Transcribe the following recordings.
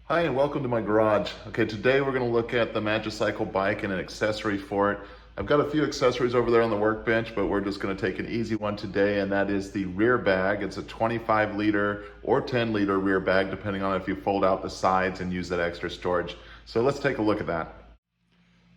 Hi and welcome to my garage. Okay, today we're going to look at the Magicycle bike and an accessory for it. I've got a few accessories over there on the workbench, but we're just going to take an easy one today, and that is the rear bag. It's a 25 liter or 10 liter rear bag, depending on if you fold out the sides and use that extra storage. So let's take a look at that.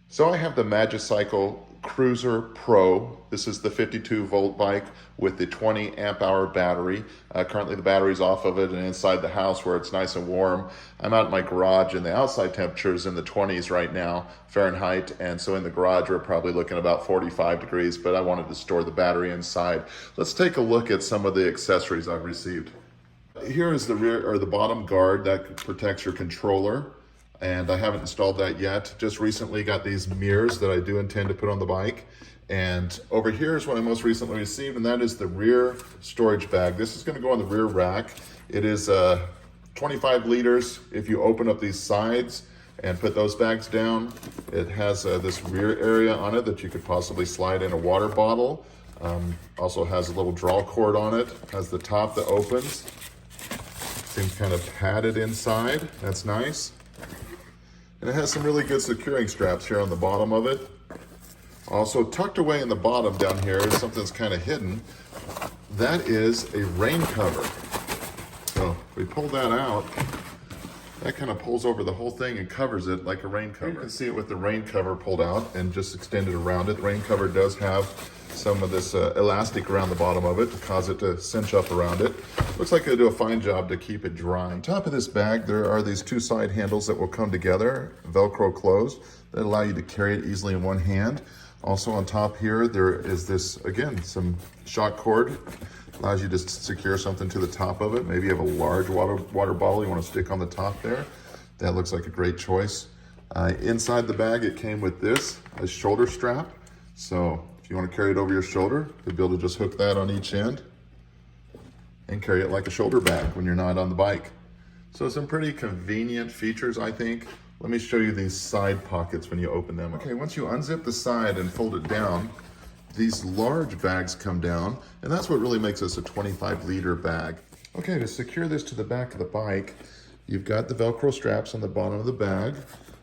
So I have the Magicycle Cruiser Pro. This is the 52 volt bike with the 20 amp hour battery. Currently the battery's off of it and inside the house where it's nice and warm. I'm out in my garage and the outside temperature is in the 20s right now, Fahrenheit. And so in the garage, we're probably looking about 45 degrees, but I wanted to store the battery inside. Let's take a look at some of the accessories I've received. Here is the rear or the bottom guard that protects your controller. And I haven't installed that yet. Just recently got these mirrors that I do intend to put on the bike. And over here is what I most recently received, and that is the rear storage bag. This is gonna go on the rear rack. It is 25 liters. If you open up these sides and put those bags down, it has this rear area on it that you could possibly slide in a water bottle. Also has a little draw cord on it. Has the top that opens. Seems kind of padded inside. That's nice. And it has some really good securing straps here on the bottom of it. Also tucked away in the bottom down here is something that's kind of hidden. That is a rain cover. So if we pull that out, that kind of pulls over the whole thing and covers it like a rain cover. You can see it with the rain cover pulled out and just extended around it. The rain cover does have some of this elastic around the bottom of it to cause it to cinch up around it. Looks like they do a fine job to keep it dry. On top of this bag, there are these two side handles that will come together, Velcro closed, that allow you to carry it easily in one hand. Also on top here, there is this, again, some shock cord. Allows you to secure something to the top of it. Maybe you have a large water bottle you want to stick on the top there. That looks like a great choice. Inside the bag, it came with this, a shoulder strap. So if you want to carry it over your shoulder, you'll be able to just hook that on each end and carry it like a shoulder bag when you're not on the bike. So some pretty convenient features, I think. Let me show you these side pockets when you open them. Okay, once you unzip the side and fold it down, these large bags come down, and that's what really makes this a 25 liter bag. Okay, to secure this to the back of the bike, you've got the Velcro straps on the bottom of the bag.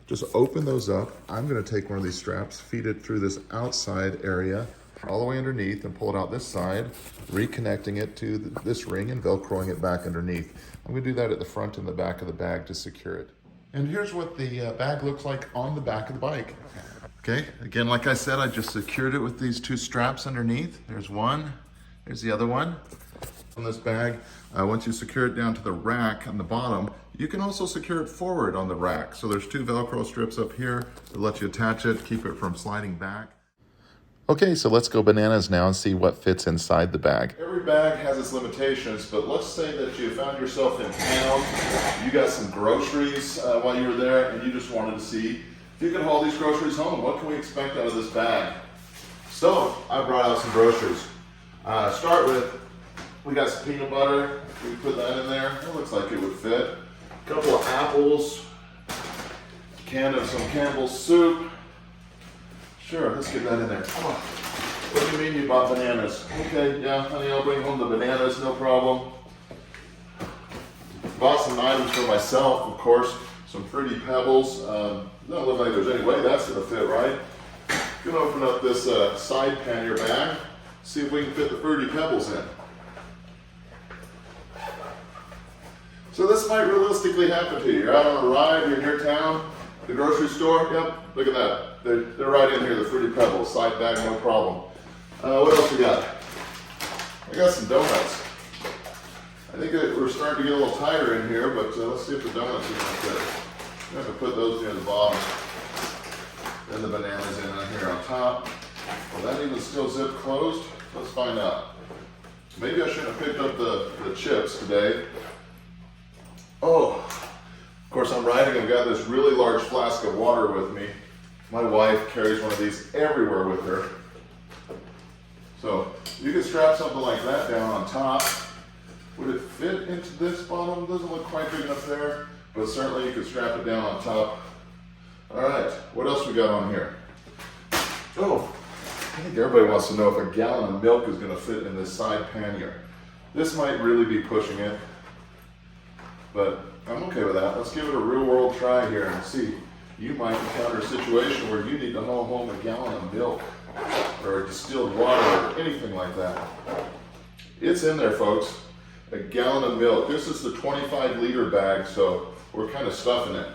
Just open those up. I'm gonna take one of these straps, feed it through this outside area, all the way underneath, and pull it out this side, reconnecting it to this ring and Velcroing it back underneath. I'm gonna do that at the front and the back of the bag to secure it. And here's what the bag looks like on the back of the bike. Okay, again, like I said, I just secured it with these two straps underneath. There's one, there's the other one. On this bag, once you secure it down to the rack on the bottom, you can also secure it forward on the rack. So there's two Velcro strips up here that let you attach it, keep it from sliding back. Okay, so let's go bananas now and see what fits inside the bag. Every bag has its limitations, but let's say that you found yourself in town, you got some groceries while you were there, and you just wanted to see if you can haul these groceries home. What can we expect out of this bag? So I brought out some groceries. Start with, we got some peanut butter. We can put that in there. It looks like it would fit. A couple of apples, a can of some Campbell's soup. Sure, let's get that in there. Come on. What do you mean you bought bananas? Okay, yeah, honey, I'll bring home the bananas, no problem. Bought some items for myself, of course. Some Fruity Pebbles. Doesn't look like there's any way that's gonna fit, right? Gonna open up this side pannier bag, see if we can fit the Fruity Pebbles in. So this might realistically happen to you. You're out on a ride, you're near town, the grocery store, yep, look at that. They're right in here, the Fruity Pebbles, side bag, no problem. What else we got? I got some donuts. I think we're starting to get a little tighter in here, but let's see if the donuts are gonna fit. I'm gonna put those near the bottom. Then the bananas in here on top. Will that even still zip closed? Let's find out. Maybe I shouldn't have picked up the chips today. Oh, of course I'm riding, I've got this really large flask of water with me. My wife carries one of these everywhere with her. So you could strap something like that down on top. Would it fit into this bottom? Doesn't look quite big enough there, but certainly you could strap it down on top. All right, what else we got on here? Oh, I think everybody wants to know if a gallon of milk is gonna fit in this side pannier. This might really be pushing it, but I'm okay with that. Let's give it a real world try here and see. You might encounter a situation where you need to haul home a gallon of milk or distilled water or anything like that. It's in there, folks. A gallon of milk. This is the 25-liter bag, so we're kind of stuffing it.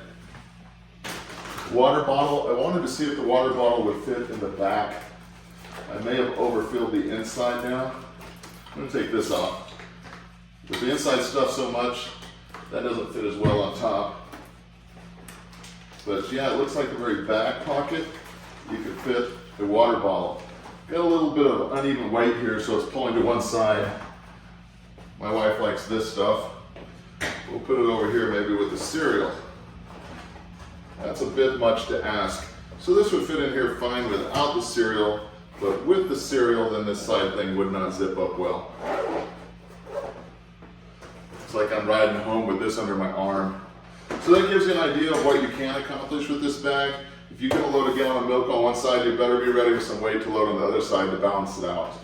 Water bottle. I wanted to see if the water bottle would fit in the back. I may have overfilled the inside now. I'm going to take this off. With the inside stuffed so much, that doesn't fit as well on top. But yeah, it looks like the very back pocket, you could fit a water bottle. Got a little bit of uneven weight here, so it's pulling to one side. My wife likes this stuff. We'll put it over here maybe with the cereal. That's a bit much to ask. So this would fit in here fine without the cereal, but with the cereal, then this side thing would not zip up well. It's like I'm riding home with this under my arm. So that gives you an idea of what you can accomplish with this bag. If you're going to load a gallon of milk on one side, you better be ready with some weight to load on the other side to balance it out.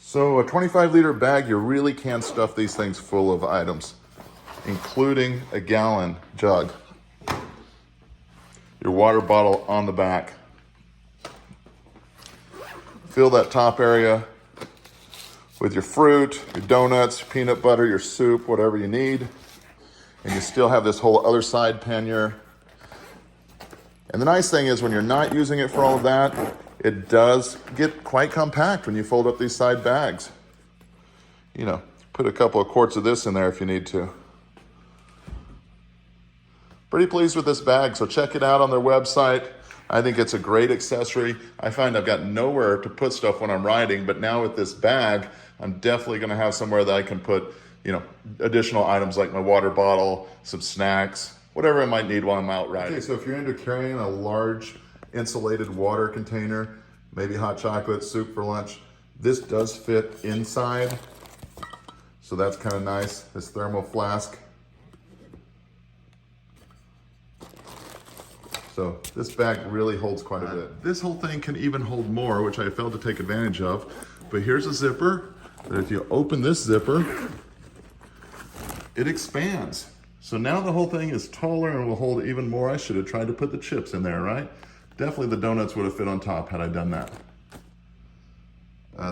So a 25-liter bag, you really can stuff these things full of items, including a gallon jug. Your water bottle on the back. Fill that top area with your fruit, your donuts, your peanut butter, your soup, whatever you need. And you still have this whole other side pannier. And the nice thing is when you're not using it for all of that, it does get quite compact when you fold up these side bags. You know, put a couple of quarts of this in there if you need to. Pretty pleased with this bag, so check it out on their website. I think it's a great accessory. I find I've got nowhere to put stuff when I'm riding, but now with this bag, I'm definitely gonna have somewhere that I can put, you know, additional items like my water bottle, some snacks, whatever I might need while I'm out riding. Okay, so if you're into carrying a large insulated water container, maybe hot chocolate, soup for lunch, this does fit inside. So that's kind of nice, this thermal flask. So this bag really holds quite a bit. This whole thing can even hold more, which I failed to take advantage of. But here's a zipper that if you open this zipper, it expands. So now the whole thing is taller and will hold even more. I should have tried to put the chips in there, right? Definitely the donuts would have fit on top had I done that.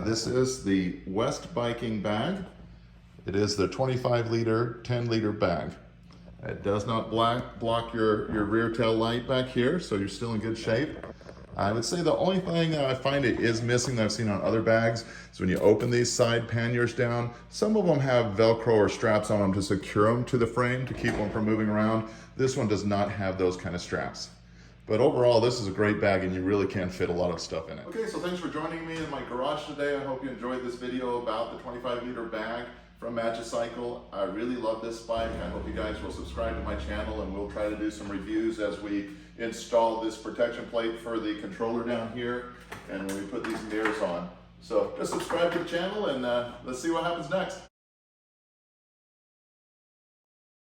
This is the West Biking bag. It is the 25-liter, 10-liter bag. It does not block your rear tail light back here, so you're still in good shape. I would say the only thing that I find it is missing that I've seen on other bags is when you open these side panniers down, some of them have Velcro or straps on them to secure them to the frame to keep them from moving around. This one does not have those kind of straps. But overall, this is a great bag and you really can fit a lot of stuff in it. Okay, so thanks for joining me in my garage today. I hope you enjoyed this video about the 25-liter bag from Magicycle. I really love this bike. I hope you guys will subscribe to my channel and we'll try to do some reviews as we install this protection plate for the controller down here and when we put these mirrors on. So just subscribe to the channel and let's see what happens next.